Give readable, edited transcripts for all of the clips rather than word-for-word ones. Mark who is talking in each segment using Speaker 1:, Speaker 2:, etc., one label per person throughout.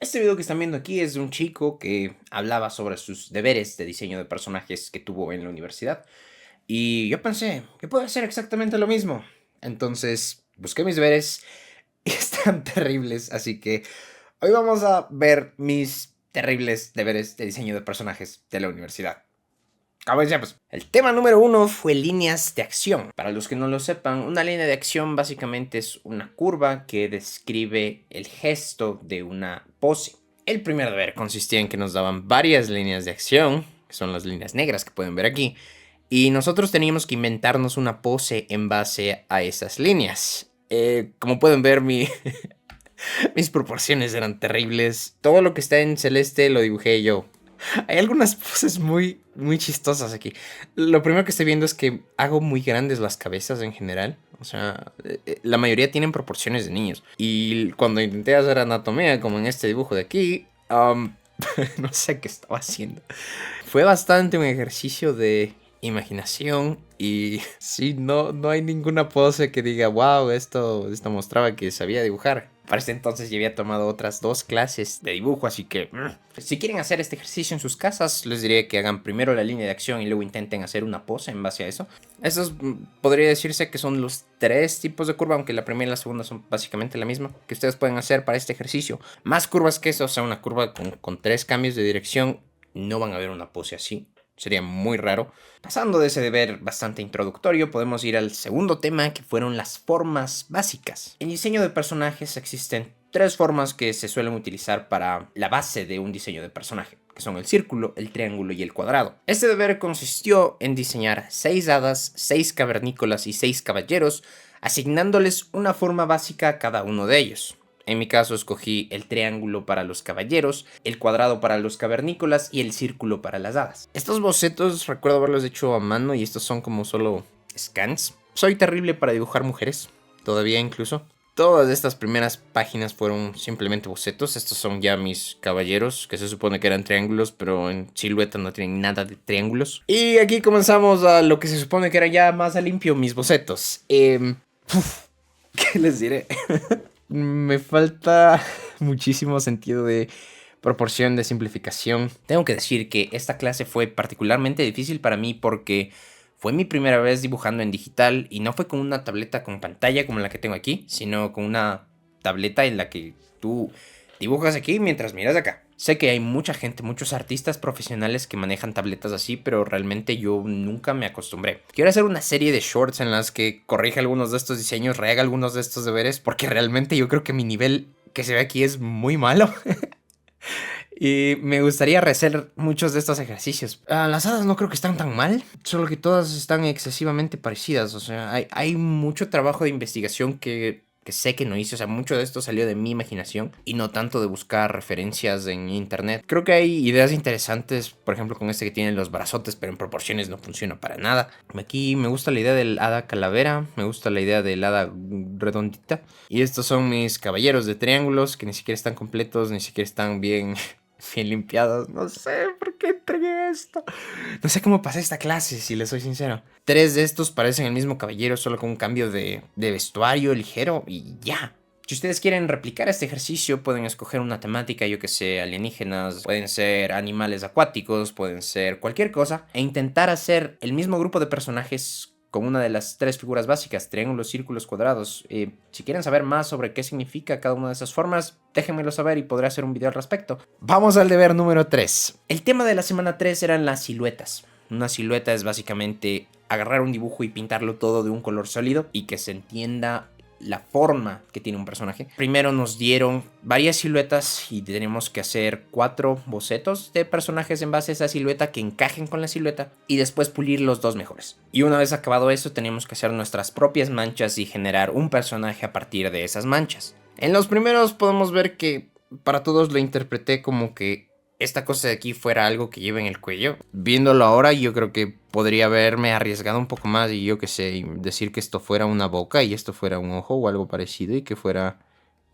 Speaker 1: Este video que están viendo aquí es de un chico que hablaba sobre sus deberes de diseño de personajes que tuvo en la universidad. Y yo pensé que puedo hacer exactamente lo mismo. Entonces busqué mis deberes y están terribles. Así que hoy vamos a ver mis terribles deberes de diseño de personajes de la universidad. Comencemos. El tema número 1 fue líneas de acción. Para los que no lo sepan, una línea de acción básicamente es una curva que describe el gesto de una pose. El primer deber consistía en que nos daban varias líneas de acción, que son las líneas negras que pueden ver aquí, y nosotros teníamos que inventarnos una pose en base a esas líneas. Como pueden ver, mis proporciones eran terribles. Todo lo que está en celeste lo dibujé yo. Hay algunas poses muy chistosas aquí. Lo primero que estoy viendo es que hago muy grandes las cabezas en general. O sea, la mayoría tienen proporciones de niños. Y cuando intenté hacer anatomía, como en este dibujo de aquí, no sé qué estaba haciendo. Fue bastante un ejercicio de imaginación y sí, no hay ninguna pose que diga, wow, esto mostraba que sabía dibujar. Para este entonces ya había tomado otras 2 clases de dibujo, así que si quieren hacer este ejercicio en sus casas, les diría que hagan primero la línea de acción y luego intenten hacer una pose en base a eso. Estos podría decirse que son los 3 tipos de curva, aunque la primera y la segunda son básicamente la misma, que ustedes pueden hacer para este ejercicio. Más curvas que eso, o sea, una curva con 3 cambios de dirección, no van a ver una pose así. Sería muy raro. Pasando de ese deber bastante introductorio, podemos ir al segundo tema, que fueron las formas básicas. En diseño de personajes existen 3 formas que se suelen utilizar para la base de un diseño de personaje, que son el círculo, el triángulo y el cuadrado. Este deber consistió en diseñar 6 hadas, 6 cavernícolas y 6 caballeros, asignándoles una forma básica a cada uno de ellos. En mi caso escogí el triángulo para los caballeros, el cuadrado para los cavernícolas y el círculo para las hadas. Estos bocetos recuerdo haberlos hecho a mano y estos son como solo scans. Soy terrible para dibujar mujeres, todavía incluso. Todas estas primeras páginas fueron simplemente bocetos. Estos son ya mis caballeros, que se supone que eran triángulos, pero en silueta no tienen nada de triángulos. Y aquí comenzamos a lo que se supone que era ya más a limpio, mis bocetos. ¿Qué les diré? Me falta muchísimo sentido de proporción, de simplificación. Tengo que decir que esta clase fue particularmente difícil para mí porque fue mi primera vez dibujando en digital y no fue con una tableta con pantalla como la que tengo aquí, sino con una tableta en la que tú dibujas aquí mientras miras acá. Sé que hay mucha gente, muchos artistas profesionales que manejan tabletas así, pero realmente yo nunca me acostumbré. Quiero hacer una serie de shorts en las que corrija algunos de estos diseños, rehaga algunos de estos deberes, porque realmente yo creo que mi nivel que se ve aquí es muy malo. Y me gustaría rehacer muchos de estos ejercicios. Las hadas no creo que están tan mal, solo que todas están excesivamente parecidas. O sea, hay mucho trabajo de investigación que sé que no hice. O sea, mucho de esto salió de mi imaginación y no tanto de buscar referencias en internet. Creo que hay ideas interesantes, por ejemplo, con este que tiene los brazotes, pero en proporciones no funciona para nada. Aquí me gusta la idea del hada calavera, me gusta la idea del hada redondita. Y estos son mis caballeros de triángulos que ni siquiera están completos, ni siquiera están bien limpiados. No sé por qué entregué esto. No sé cómo pasé esta clase, si les soy sincero. 3 de estos parecen el mismo caballero, solo con un cambio de vestuario ligero y ya. Si ustedes quieren replicar este ejercicio, pueden escoger una temática, yo que sé, alienígenas, pueden ser animales acuáticos, pueden ser cualquier cosa, e intentar hacer el mismo grupo de personajes con una de las 3 figuras básicas, triángulos, círculos, cuadrados. Si quieren saber más sobre qué significa cada una de esas formas, déjenmelo saber y podré hacer un video al respecto. Vamos al deber número 3. El tema de la semana 3 eran las siluetas. Una silueta es básicamente agarrar un dibujo y pintarlo todo de un color sólido y que se entienda la forma que tiene un personaje. Primero nos dieron varias siluetas y tenemos que hacer 4 bocetos de personajes en base a esa silueta que encajen con la silueta y después pulir los 2 mejores. Y una vez acabado eso, tenemos que hacer nuestras propias manchas y generar un personaje a partir de esas manchas. En los primeros podemos ver que para todos lo interpreté como que esta cosa de aquí fuera algo que lleve en el cuello. Viéndolo ahora, yo creo que podría haberme arriesgado un poco más y yo que sé, decir que esto fuera una boca y esto fuera un ojo o algo parecido y que fuera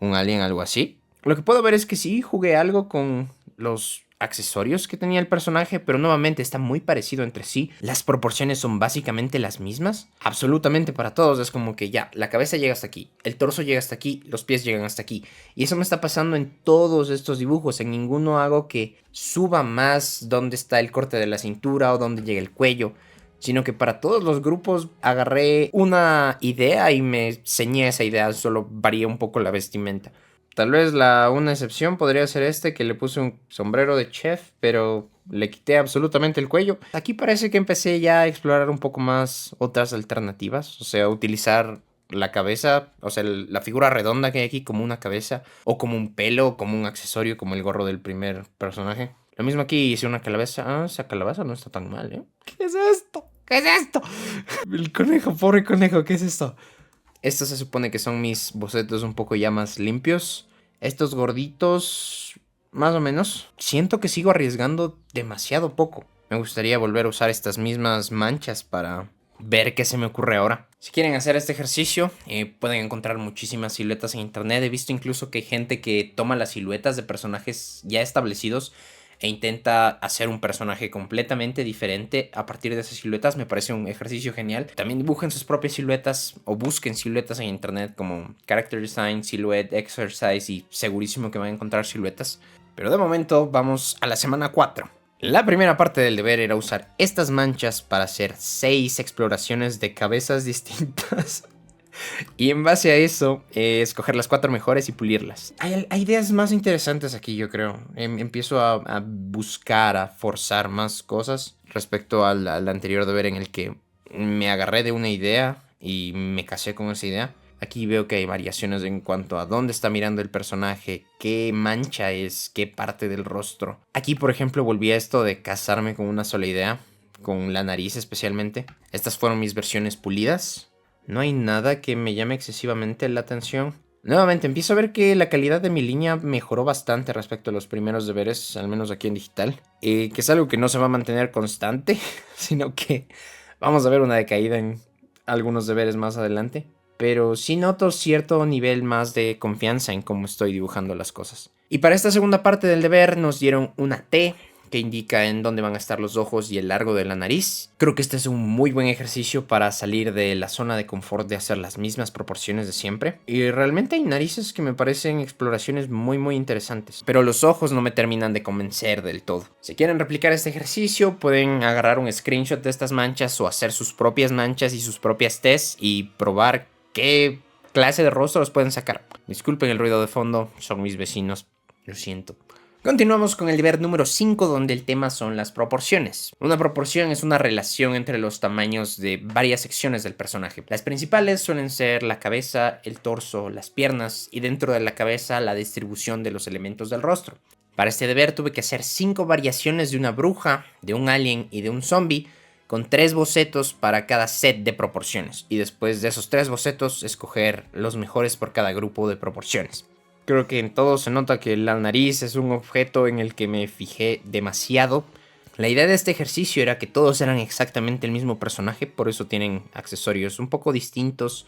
Speaker 1: un alien, algo así. Lo que puedo ver es que sí jugué algo con los accesorios que tenía el personaje, pero nuevamente está muy parecido entre sí. Las proporciones son básicamente las mismas, absolutamente para todos. Es como que ya, la cabeza llega hasta aquí, el torso llega hasta aquí, los pies llegan hasta aquí. Y eso me está pasando en todos estos dibujos. En ninguno hago que suba más dónde está el corte de la cintura o dónde llega el cuello, sino que para todos los grupos agarré una idea y me ceñí a esa idea, solo varía un poco la vestimenta. Tal vez una excepción podría ser que le puse un sombrero de chef, pero le quité absolutamente el cuello. Aquí parece que empecé ya a explorar un poco más otras alternativas, o sea, utilizar la cabeza, o sea, la figura redonda que hay aquí como una cabeza, o como un pelo, como un accesorio, como el gorro del primer personaje. Lo mismo aquí, hice una calabaza. Ah, esa calabaza no está tan mal, ¿eh? ¿Qué es esto? ¿Qué es esto? El conejo, pobre conejo, ¿qué es esto? Estos se supone que son mis bocetos un poco ya más limpios. Estos gorditos, más o menos. Siento que sigo arriesgando demasiado poco. Me gustaría volver a usar estas mismas manchas para ver qué se me ocurre ahora. Si quieren hacer este ejercicio, pueden encontrar muchísimas siluetas en internet. He visto incluso que hay gente que toma las siluetas de personajes ya establecidos e intenta hacer un personaje completamente diferente a partir de esas siluetas. Me parece un ejercicio genial. También dibujen sus propias siluetas o busquen siluetas en internet como Character Design, Silhouette Exercise y segurísimo que van a encontrar siluetas. Pero de momento vamos a la semana 4. La primera parte del deber era usar estas manchas para hacer 6 exploraciones de cabezas distintas. Y en base a eso, escoger las 4 mejores y pulirlas. Hay ideas más interesantes aquí, yo creo. Empiezo a buscar, a forzar más cosas respecto al anterior deber en el que me agarré de una idea y me casé con esa idea. Aquí veo que hay variaciones en cuanto a dónde está mirando el personaje, qué mancha es, qué parte del rostro. Aquí, por ejemplo, volví a esto de casarme con una sola idea, con la nariz especialmente. Estas fueron mis versiones pulidas. No hay nada que me llame excesivamente la atención. Nuevamente, empiezo a ver que la calidad de mi línea mejoró bastante respecto a los primeros deberes, al menos aquí en digital. Que es algo que no se va a mantener constante, sino que vamos a ver una decaída en algunos deberes más adelante. Pero sí noto cierto nivel más de confianza en cómo estoy dibujando las cosas. Y para esta segunda parte del deber nos dieron una T, que indica en dónde van a estar los ojos y el largo de la nariz. Creo que este es un muy buen ejercicio para salir de la zona de confort de hacer las mismas proporciones de siempre. Y realmente hay narices que me parecen exploraciones muy interesantes, pero los ojos no me terminan de convencer del todo. Si quieren replicar este ejercicio, pueden agarrar un screenshot de estas manchas o hacer sus propias manchas y sus propias tests y probar qué clase de rostros pueden sacar. Disculpen el ruido de fondo, son mis vecinos, lo siento. Continuamos con el deber número 5, donde el tema son las proporciones. Una proporción es una relación entre los tamaños de varias secciones del personaje. Las principales suelen ser la cabeza, el torso, las piernas y dentro de la cabeza la distribución de los elementos del rostro. Para este deber tuve que hacer 5 variaciones de una bruja, de un alien y de un zombie, con 3 bocetos para cada set de proporciones. Y después de esos 3 bocetos, escoger los mejores por cada grupo de proporciones. Creo que en todo se nota que la nariz es un objeto en el que me fijé demasiado. La idea de este ejercicio era que todos eran exactamente el mismo personaje, por eso tienen accesorios un poco distintos,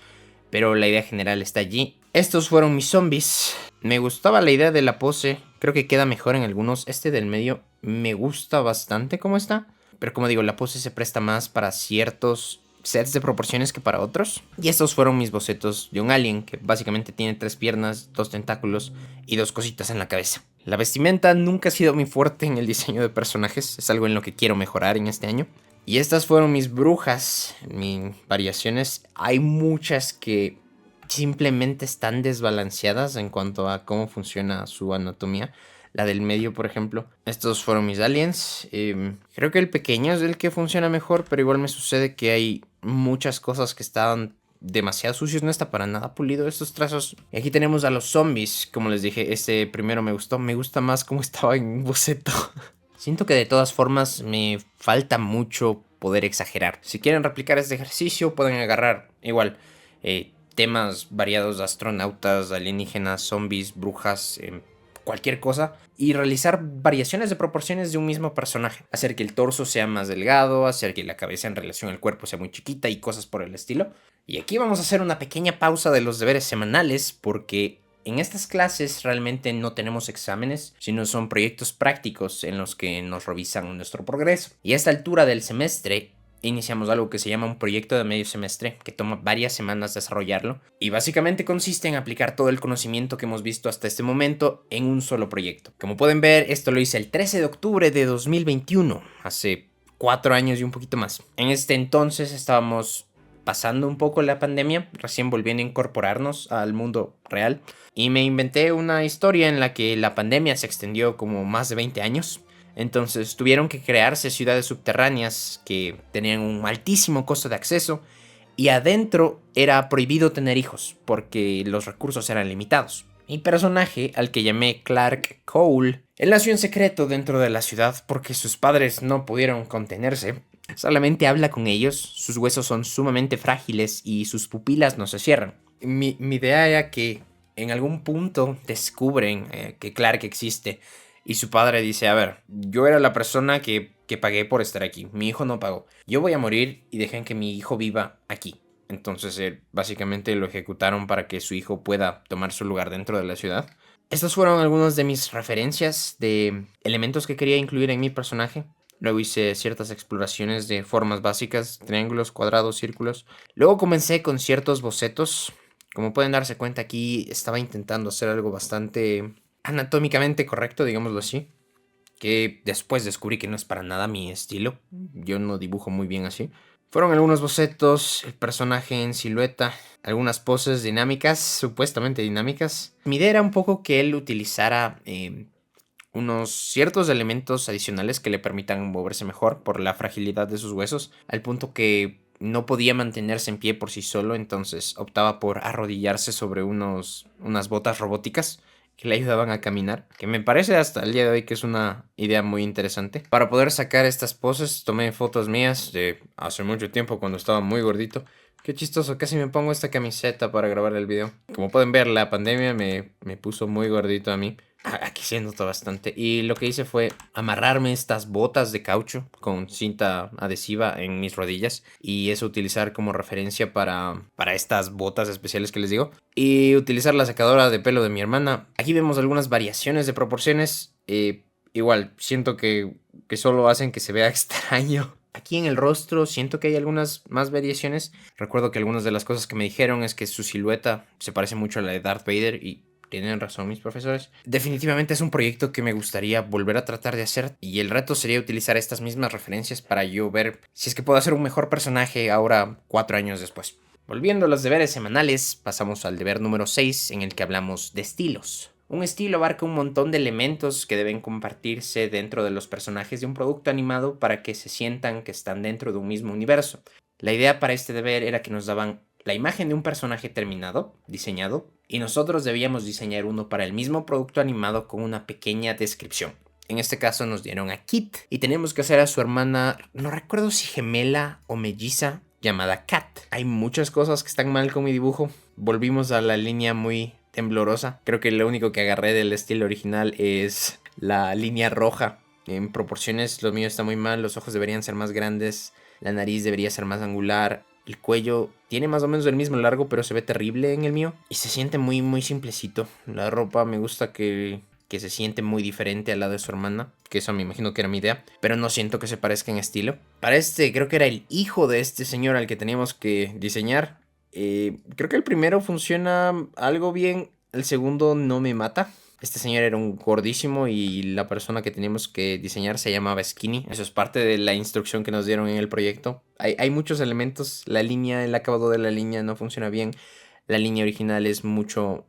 Speaker 1: pero la idea general está allí. Estos fueron mis zombies. Me gustaba la idea de la pose, creo que queda mejor en algunos. Este del medio me gusta bastante cómo está, pero como digo, la pose se presta más para ciertos sets de proporciones que para otros. Y estos fueron mis bocetos de un alien que básicamente tiene 3 piernas, 2 tentáculos y 2 cositas en la cabeza. La vestimenta nunca ha sido muy fuerte en el diseño de personajes, es algo en lo que quiero mejorar en este año. Y estas fueron mis brujas, mis variaciones. Hay muchas que simplemente están desbalanceadas en cuanto a cómo funciona su anatomía. La del medio, por ejemplo. Estos fueron mis aliens. Creo que el pequeño es el que funciona mejor, pero igual me sucede que hay muchas cosas que estaban demasiado sucios. No está para nada pulido estos trazos. Y aquí tenemos a los zombies. Como les dije, este primero me gustó. Me gusta más cómo estaba en boceto. Siento que de todas formas me falta mucho poder exagerar. Si quieren replicar este ejercicio, pueden agarrar igual temas variados de astronautas, alienígenas, zombies, brujas, cualquier cosa, y realizar variaciones de proporciones de un mismo personaje. Hacer que el torso sea más delgado, hacer que la cabeza en relación al cuerpo sea muy chiquita y cosas por el estilo. Y aquí vamos a hacer una pequeña pausa de los deberes semanales porque En estas clases realmente no tenemos exámenes, sino son proyectos prácticos en los que nos revisan nuestro progreso. Y a esta altura del semestre iniciamos algo que se llama un proyecto de medio semestre, que toma varias semanas desarrollarlo, y básicamente consiste en aplicar todo el conocimiento que hemos visto hasta este momento en un solo proyecto. Como pueden ver, esto lo hice el 13 de octubre de 2021, hace 4 años y un poquito más. En este entonces estábamos pasando un poco la pandemia, recién volviendo a incorporarnos al mundo real, y me inventé una historia en la que la pandemia se extendió como más de 20 años. Entonces tuvieron que crearse ciudades subterráneas que tenían un altísimo costo de acceso, y adentro era prohibido tener hijos porque los recursos eran limitados. Mi personaje, al que llamé Clark Cole, él nació en secreto dentro de la ciudad porque sus padres no pudieron contenerse. Solamente habla con ellos, sus huesos son sumamente frágiles y sus pupilas no se cierran. Mi idea era que en algún punto descubren que Clark existe y su padre dice, a ver, yo era la persona que pagué por estar aquí, mi hijo no pagó, yo voy a morir y dejen que mi hijo viva aquí. Entonces básicamente lo ejecutaron para que su hijo pueda tomar su lugar dentro de la ciudad. Estas fueron algunas de mis referencias de elementos que quería incluir en mi personaje. Luego hice ciertas exploraciones de formas básicas, triángulos, cuadrados, círculos. Luego comencé con ciertos bocetos. Como pueden darse cuenta, aquí estaba intentando hacer algo bastante anatómicamente correcto, digámoslo así, que después descubrí que no es para nada mi estilo. Yo no dibujo muy bien así. Fueron algunos bocetos, el personaje en silueta, algunas poses dinámicas, supuestamente dinámicas. Mi idea era un poco que él utilizara unos ciertos elementos adicionales que le permitan moverse mejor por la fragilidad de sus huesos, al punto que no podía mantenerse en pie por sí solo, entonces optaba por arrodillarse sobre unas botas robóticas que le ayudaban a caminar, que me parece hasta el día de hoy que es una idea muy interesante. Para poder sacar estas poses tomé fotos mías de hace mucho tiempo cuando estaba muy gordito. Qué chistoso, casi me pongo esta camiseta para grabar el video. Como pueden ver, la pandemia me puso muy gordito a mí. Aquí se nota bastante. Y lo que hice fue amarrarme estas botas de caucho con cinta adhesiva en mis rodillas. Y eso utilizar como referencia para estas botas especiales que les digo. Y utilizar la secadora de pelo de mi hermana. Aquí vemos algunas variaciones de proporciones. Igual, siento que solo hacen que se vea extraño. Aquí en el rostro siento que hay algunas más variaciones. Recuerdo que algunas de las cosas que me dijeron es que su silueta se parece mucho a la de Darth Vader y tienen razón mis profesores. Definitivamente es un proyecto que me gustaría volver a tratar de hacer y el reto sería utilizar estas mismas referencias para yo ver si es que puedo hacer un mejor personaje ahora 4 años después. Volviendo a los deberes semanales, pasamos al deber número 6 en el que hablamos de estilos. Un estilo abarca un montón de elementos que deben compartirse dentro de los personajes de un producto animado para que se sientan que están dentro de un mismo universo. La idea para este deber era que nos daban la imagen de un personaje terminado, diseñado, y nosotros debíamos diseñar uno para el mismo producto animado con una pequeña descripción. En este caso nos dieron a Kit y tenemos que hacer a su hermana, no recuerdo si gemela o melliza, llamada Kat. Hay muchas cosas que están mal con mi dibujo. Volvimos a la línea muy temblorosa. Creo que lo único que agarré del estilo original es la línea roja. En proporciones lo mío está muy mal, los ojos deberían ser más grandes, la nariz debería ser más angular, el cuello tiene más o menos el mismo largo, pero se ve terrible en el mío y se siente muy muy simplecito. La ropa me gusta que se siente muy diferente a la de su hermana, que eso me imagino que era mi idea, pero no siento que se parezca en estilo. Para este creo que era el hijo de este señor al que teníamos que diseñar. Creo que el primero funciona algo bien, el segundo no me mata. Este señor era un gordísimo y la persona que teníamos que diseñar se llamaba Skinny. Eso es parte de la instrucción que nos dieron en el proyecto. Hay muchos elementos, la línea, el acabado de la línea no funciona bien. La línea original es mucho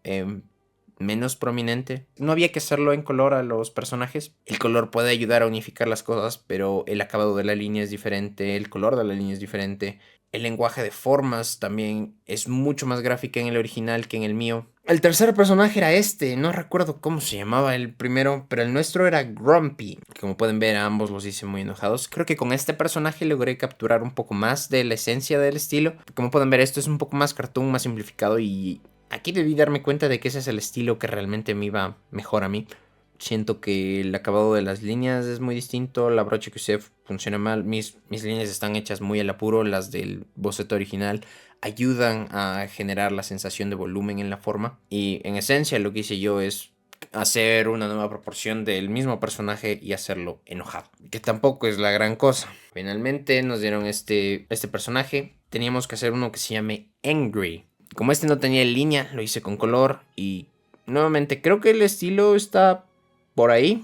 Speaker 1: menos prominente. No había que hacerlo en color a los personajes. El color puede ayudar a unificar las cosas, pero el acabado de la línea es diferente, el color de la línea es diferente. El lenguaje de formas también es mucho más gráfica en el original que en el mío. El tercer personaje era este, no recuerdo cómo se llamaba el primero, pero el nuestro era Grumpy. Como pueden ver, a ambos los hice muy enojados. Creo que con este personaje logré capturar un poco más de la esencia del estilo. Como pueden ver, esto es un poco más cartoon, más simplificado y aquí debí darme cuenta de que ese es el estilo que realmente me iba mejor a mí. Siento que el acabado de las líneas es muy distinto, la brocha que usé funciona mal, mis líneas están hechas muy al apuro, las del boceto original ayudan a generar la sensación de volumen en la forma y en esencia lo que hice yo es hacer una nueva proporción del mismo personaje y hacerlo enojado, que tampoco es la gran cosa. Finalmente nos dieron este personaje, teníamos que hacer uno que se llame Angry. Como este no tenía línea, lo hice con color y nuevamente creo que el estilo está por ahí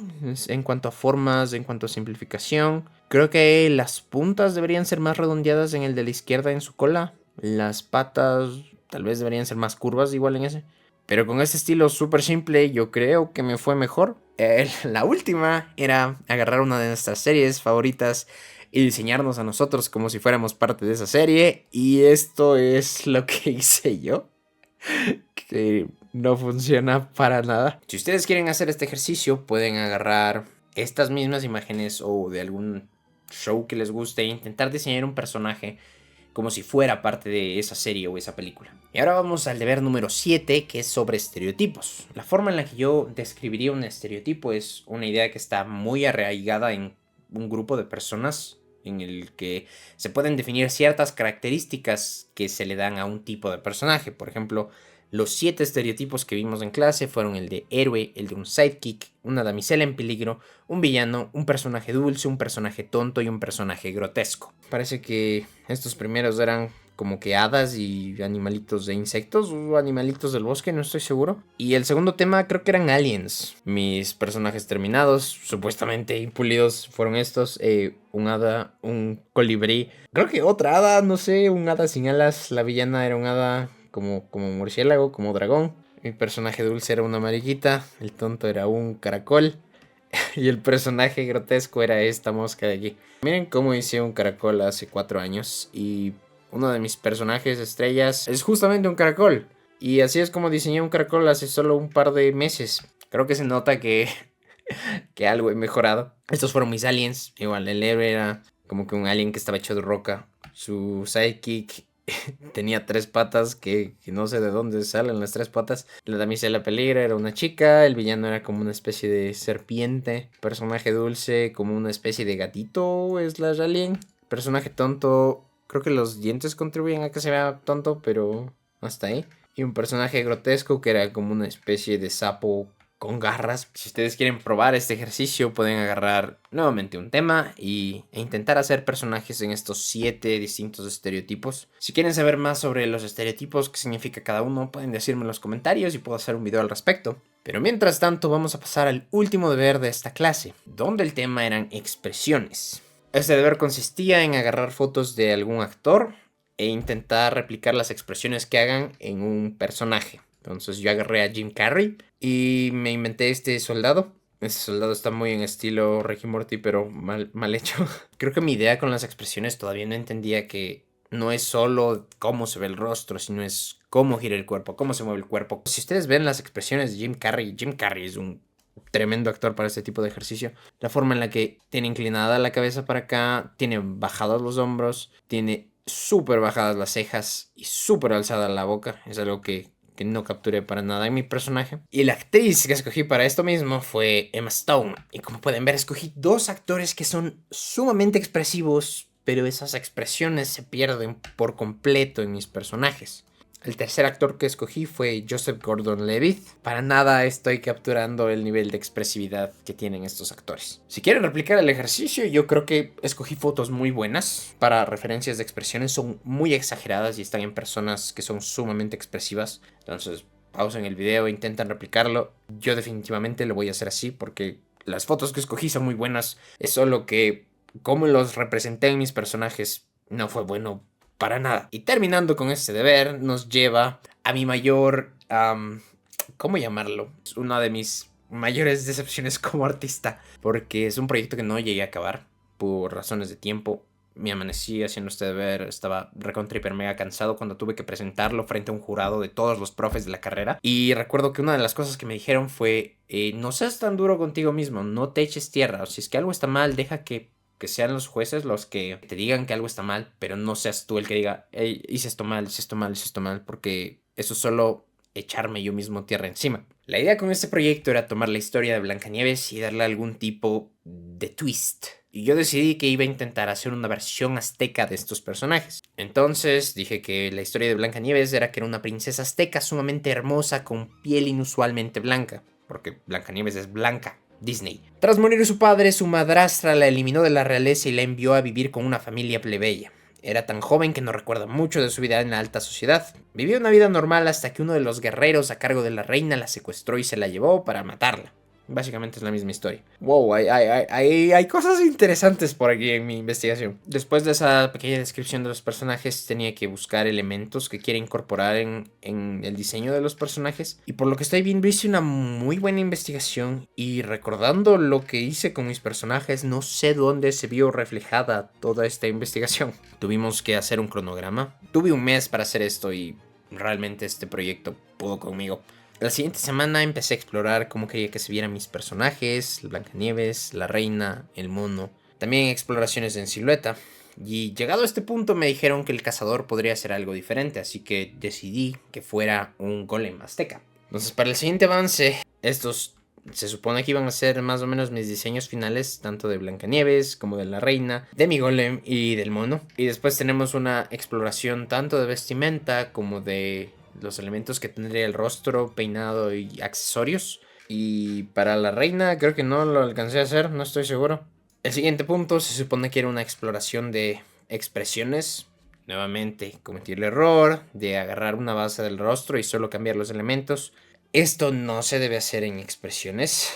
Speaker 1: en cuanto a formas, en cuanto a simplificación. Creo que las puntas deberían ser más redondeadas en el de la izquierda en su cola. Las patas tal vez deberían ser más curvas igual en ese. Pero con este estilo súper simple yo creo que me fue mejor. La última era agarrar una de nuestras series favoritas y diseñarnos a nosotros como si fuéramos parte de esa serie. Y esto es lo que hice yo. Que no funciona para nada. Si ustedes quieren hacer este ejercicio, pueden agarrar estas mismas imágenes o de algún show que les guste e intentar diseñar un personaje como si fuera parte de esa serie o esa película. Y ahora vamos al deber número 7, que es sobre estereotipos. La forma en la que yo describiría un estereotipo es una idea que está muy arraigada en un grupo de personas en el que se pueden definir ciertas características que se le dan a un tipo de personaje. Por ejemplo, los 7 estereotipos que vimos en clase fueron el de héroe, el de un sidekick, una damisela en peligro, un villano, un personaje dulce, un personaje tonto y un personaje grotesco. Parece que estos primeros eran como que hadas y animalitos de insectos o animalitos del bosque, no estoy seguro. Y el segundo tema creo que eran aliens. Mis personajes terminados, supuestamente impulidos, fueron estos. Un hada, un colibrí. Creo que otra hada, no sé, un hada sin alas. La villana era un hada como murciélago, como dragón. Mi personaje dulce era una mariquita. El tonto era un caracol. Y el personaje grotesco era esta mosca de aquí. Miren cómo hice un caracol hace 4 años. Y uno de mis personajes estrellas es justamente un caracol. Y así es como diseñé un caracol hace solo un par de meses. Creo que se nota que algo he mejorado. Estos fueron mis aliens. Igual, el héroe era como que un alien que estaba hecho de roca. Su sidekick tenía 3 patas que no sé de dónde salen las 3 patas. La damisela peligra era una chica. El villano era como una especie de serpiente. Personaje dulce como una especie de gatito slash alien. Personaje tonto. Creo que los dientes contribuyen a que se vea tonto, pero hasta ahí. Y un personaje grotesco que era como una especie de sapo con garras. Si ustedes quieren probar este ejercicio, pueden agarrar nuevamente un tema e intentar hacer personajes en estos 7 distintos estereotipos. Si quieren saber más sobre los estereotipos, qué significa cada uno, pueden decirme en los comentarios y puedo hacer un video al respecto. Pero mientras tanto, vamos a pasar al último deber de esta clase, donde el tema eran expresiones. Este deber consistía en agarrar fotos de algún actor e intentar replicar las expresiones que hagan en un personaje. Entonces yo agarré a Jim Carrey y me inventé este soldado. Este soldado está muy en estilo Ricky Morty, pero mal hecho. Creo que mi idea con las expresiones todavía no entendía que no es solo cómo se ve el rostro, sino es cómo gira el cuerpo, cómo se mueve el cuerpo. Si ustedes ven las expresiones de Jim Carrey es un tremendo actor para este tipo de ejercicio. La forma en la que tiene inclinada la cabeza para acá, tiene bajados los hombros, tiene súper bajadas las cejas y súper alzada la boca. Es algo que no capturé para nada en mi personaje. Y la actriz que escogí para esto mismo fue Emma Stone. Y como pueden ver, escogí 2 actores que son sumamente expresivos, pero esas expresiones se pierden por completo en mis personajes. El tercer actor que escogí fue Joseph Gordon-Levitt. Para nada estoy capturando el nivel de expresividad que tienen estos actores. Si quieren replicar el ejercicio, yo creo que escogí fotos muy buenas para referencias de expresiones. Son muy exageradas y están en personas que son sumamente expresivas. Entonces, pausen el video e intentan replicarlo. Yo definitivamente lo voy a hacer así porque las fotos que escogí son muy buenas. Es solo que cómo los representé en mis personajes no fue bueno para nada. Y terminando con este deber, nos lleva a mi mayor... ¿cómo llamarlo? Es una de mis mayores decepciones como artista. Porque es un proyecto que no llegué a acabar por razones de tiempo. Me amanecí haciendo este deber, estaba recontra hiper mega cansado cuando tuve que presentarlo frente a un jurado de todos los profes de la carrera. Y recuerdo que una de las cosas que me dijeron fue, no seas tan duro contigo mismo, no te eches tierra. O si es que algo está mal, deja que sean los jueces los que te digan que algo está mal, pero no seas tú el que diga, hey, hice esto mal, hice esto mal, hice esto mal, porque eso solo echarme yo mismo tierra encima. La idea con este proyecto era tomar la historia de Blancanieves y darle algún tipo de twist. Y yo decidí que iba a intentar hacer una versión azteca de estos personajes. Entonces dije que la historia de Blancanieves era que era una princesa azteca sumamente hermosa con piel inusualmente blanca, porque Blancanieves es blanca. Disney. Tras morir su padre, su madrastra la eliminó de la realeza y la envió a vivir con una familia plebeya. Era tan joven que no recuerda mucho de su vida en la alta sociedad. Vivió una vida normal hasta que uno de los guerreros a cargo de la reina la secuestró y se la llevó para matarla. Básicamente es la misma historia. Wow, hay cosas interesantes por aquí en mi investigación. Después de esa pequeña descripción de los personajes, tenía que buscar elementos que quiera incorporar en el diseño de los personajes. Y por lo que estoy viendo, hice una muy buena investigación. Y recordando lo que hice con mis personajes, no sé dónde se vio reflejada toda esta investigación. Tuvimos que hacer un cronograma. Tuve un mes para hacer esto y realmente este proyecto pudo conmigo. La siguiente semana empecé a explorar cómo quería que se vieran mis personajes, Blancanieves, la reina, el mono. También exploraciones en silueta. Y llegado a este punto me dijeron que el cazador podría hacer algo diferente, así que decidí que fuera un golem azteca. Entonces para el siguiente avance, estos se supone que iban a ser más o menos mis diseños finales, tanto de Blancanieves como de la reina, de mi golem y del mono. Y después tenemos una exploración tanto de vestimenta como de los elementos que tendría el rostro, peinado y accesorios. Y para la reina creo que no lo alcancé a hacer, no estoy seguro. El siguiente punto se supone que era una exploración de expresiones. Nuevamente cometí el error de agarrar una base del rostro y solo cambiar los elementos. Esto no se debe hacer en expresiones.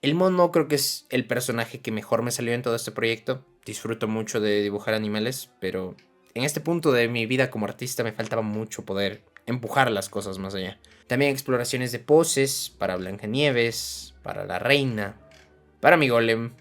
Speaker 1: El mono creo que es el personaje que mejor me salió en todo este proyecto. Disfruto mucho de dibujar animales, pero en este punto de mi vida como artista me faltaba mucho poder empujar las cosas más allá. También exploraciones de poses para Blancanieves, para la reina, para mi golem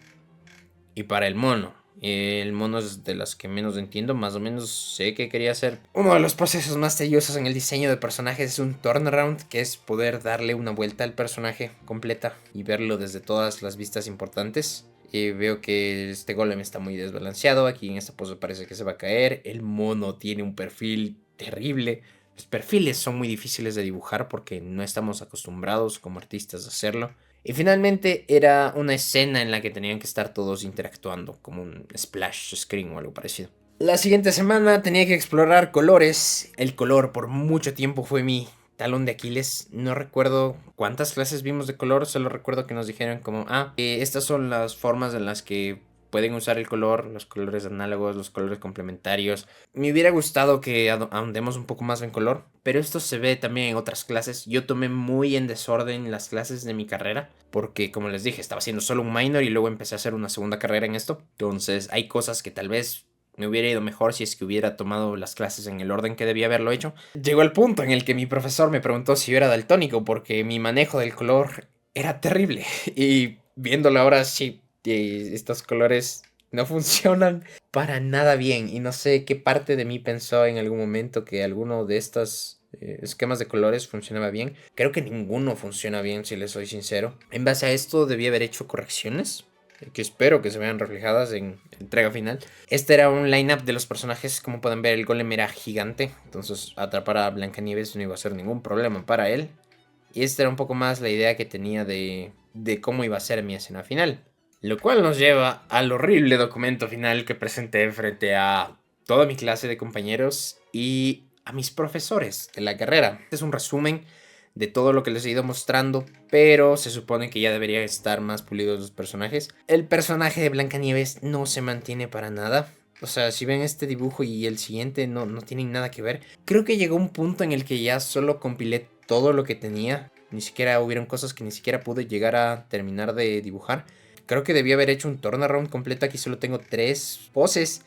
Speaker 1: y para el mono. El mono es de las que menos entiendo, más o menos sé que quería hacer. Uno de los procesos más tediosos en el diseño de personajes es un turnaround, que es poder darle una vuelta al personaje completa y verlo desde todas las vistas importantes. Veo que este golem está muy desbalanceado, aquí en esta pose parece que se va a caer. El mono tiene un perfil terrible. Los perfiles son muy difíciles de dibujar porque no estamos acostumbrados como artistas a hacerlo. Y finalmente era una escena en la que tenían que estar todos interactuando, como un splash screen o algo parecido. La siguiente semana tenía que explorar colores. El color por mucho tiempo fue mi talón de Aquiles. No recuerdo cuántas clases vimos de color, solo recuerdo que nos dijeron como, estas son las formas en las que pueden usar el color, los colores análogos, los colores complementarios. Me hubiera gustado que ahondemos un poco más en color, pero esto se ve también en otras clases. Yo tomé muy en desorden las clases de mi carrera, porque como les dije, estaba haciendo solo un minor y luego empecé a hacer una segunda carrera en esto. Entonces hay cosas que tal vez me hubiera ido mejor si es que hubiera tomado las clases en el orden que debía haberlo hecho. Llegó el punto en el que mi profesor me preguntó si yo era daltónico porque mi manejo del color era terrible. Y viéndolo ahora, sí, estos colores no funcionan para nada bien. Y no sé qué parte de mí pensó en algún momento que alguno de estos esquemas de colores funcionaba bien. Creo que ninguno funciona bien, si les soy sincero. En base a esto debí haber hecho correcciones que espero que se vean reflejadas en la entrega final. Este era un lineup de los personajes. Como pueden ver, el golem era gigante, entonces atrapar a Blancanieves no iba a ser ningún problema para él. Y esta era un poco más la idea que tenía de cómo iba a ser mi escena final. Lo cual nos lleva al horrible documento final que presenté frente a toda mi clase de compañeros y a mis profesores de la carrera. Este es un resumen de todo lo que les he ido mostrando, pero se supone que ya deberían estar más pulidos los personajes. El personaje de Blancanieves no se mantiene para nada. O sea, si ven este dibujo y el siguiente no tienen nada que ver. Creo que llegó un punto en el que ya solo compilé todo lo que tenía. Ni siquiera hubieron cosas que ni siquiera pude llegar a terminar de dibujar. Creo que debí haber hecho un turnaround completo. Aquí solo tengo 3 poses.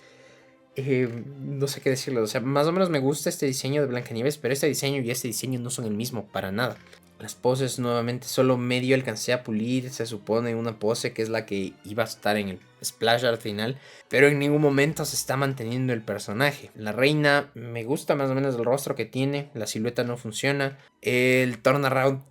Speaker 1: No sé qué decirlo. O sea, más o menos me gusta este diseño de Blancanieves, pero este diseño y este diseño no son el mismo para nada. Las poses nuevamente solo medio alcancé a pulir. Se supone una pose que es la que iba a estar en el splash art final, pero en ningún momento se está manteniendo el personaje. La reina me gusta más o menos el rostro que tiene. La silueta no funciona. El turnaround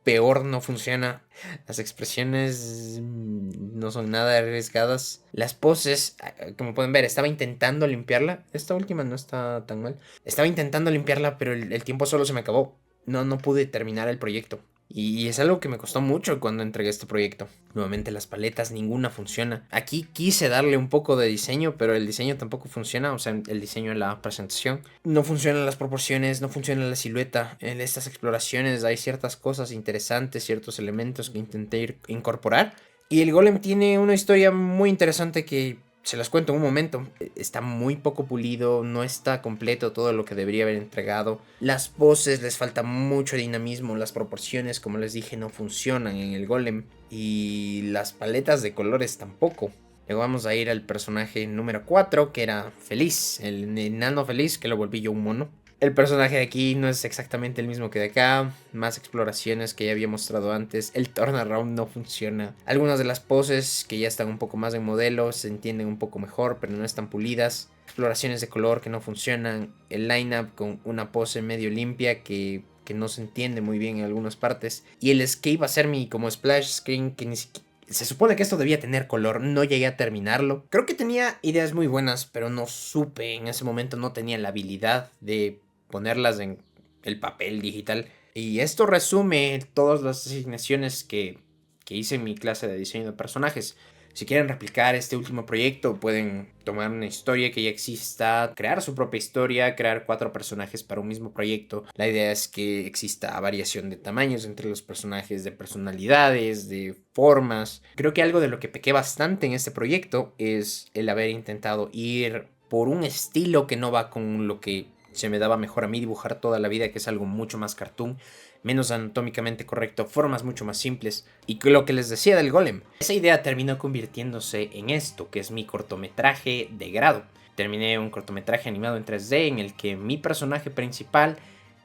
Speaker 1: peor, no funciona. Las expresiones no son nada arriesgadas. Las poses, como pueden ver, estaba intentando limpiarla. Esta última no está tan mal. Estaba intentando limpiarla, pero el tiempo solo se me acabó. no pude terminar el proyecto. Y es algo que me costó mucho cuando entregué este proyecto. Nuevamente las paletas, ninguna funciona. Aquí quise darle un poco de diseño, pero el diseño tampoco funciona. O sea, el diseño en la presentación. No funcionan las proporciones, no funciona la silueta. En estas exploraciones hay ciertas cosas interesantes, ciertos elementos que intenté incorporar. Y el golem tiene una historia muy interesante que se las cuento en un momento. Está muy poco pulido, no está completo todo lo que debería haber entregado. Las voces les falta mucho dinamismo, las proporciones, como les dije, no funcionan en el golem. Y las paletas de colores tampoco. Luego vamos a ir al personaje número 4, que era Feliz, el enano feliz, que lo volví yo un mono. El personaje de aquí no es exactamente el mismo que de acá. Más exploraciones que ya había mostrado antes. El turnaround no funciona. Algunas de las poses que ya están un poco más en modelo se entienden un poco mejor, pero no están pulidas. Exploraciones de color que no funcionan. El lineup con una pose medio limpia que no se entiende muy bien en algunas partes. Y el escape a ser mi como splash screen que ni siquiera... Se supone que esto debía tener color, no llegué a terminarlo. Creo que tenía ideas muy buenas, pero no supe, en ese momento no tenía la habilidad de ponerlas en el papel digital. Y esto resume todas las asignaciones que hice en mi clase de diseño de personajes. Si quieren replicar este último proyecto, pueden tomar una historia que ya exista, crear su propia historia, crear 4 personajes para un mismo proyecto. La idea es que exista variación de tamaños entre los personajes, de personalidades, de formas. Creo que algo de lo que pequé bastante en este proyecto es el haber intentado ir por un estilo que no va con lo que se me daba mejor a mí dibujar toda la vida, que es algo mucho más cartoon, menos anatómicamente correcto, formas mucho más simples. Y lo que les decía del golem, esa idea terminó convirtiéndose en esto, que es mi cortometraje de grado. Terminé un cortometraje animado en 3D en el que mi personaje principal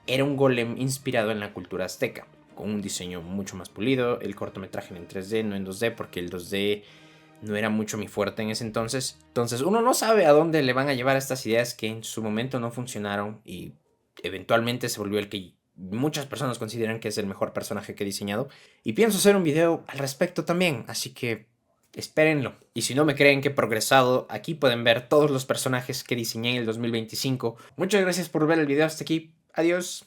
Speaker 1: era un golem inspirado en la cultura azteca, con un diseño mucho más pulido. El cortometraje en 3D, no en 2D, porque el 2D no era mucho mi fuerte en ese entonces. Entonces uno no sabe a dónde le van a llevar estas ideas que en su momento no funcionaron y eventualmente se volvió el que muchas personas consideran que es el mejor personaje que he diseñado. Y pienso hacer un video al respecto también, así que espérenlo. Y si no me creen que he progresado, aquí pueden ver todos los personajes que diseñé en el 2025. Muchas gracias por ver el video hasta aquí. Adiós.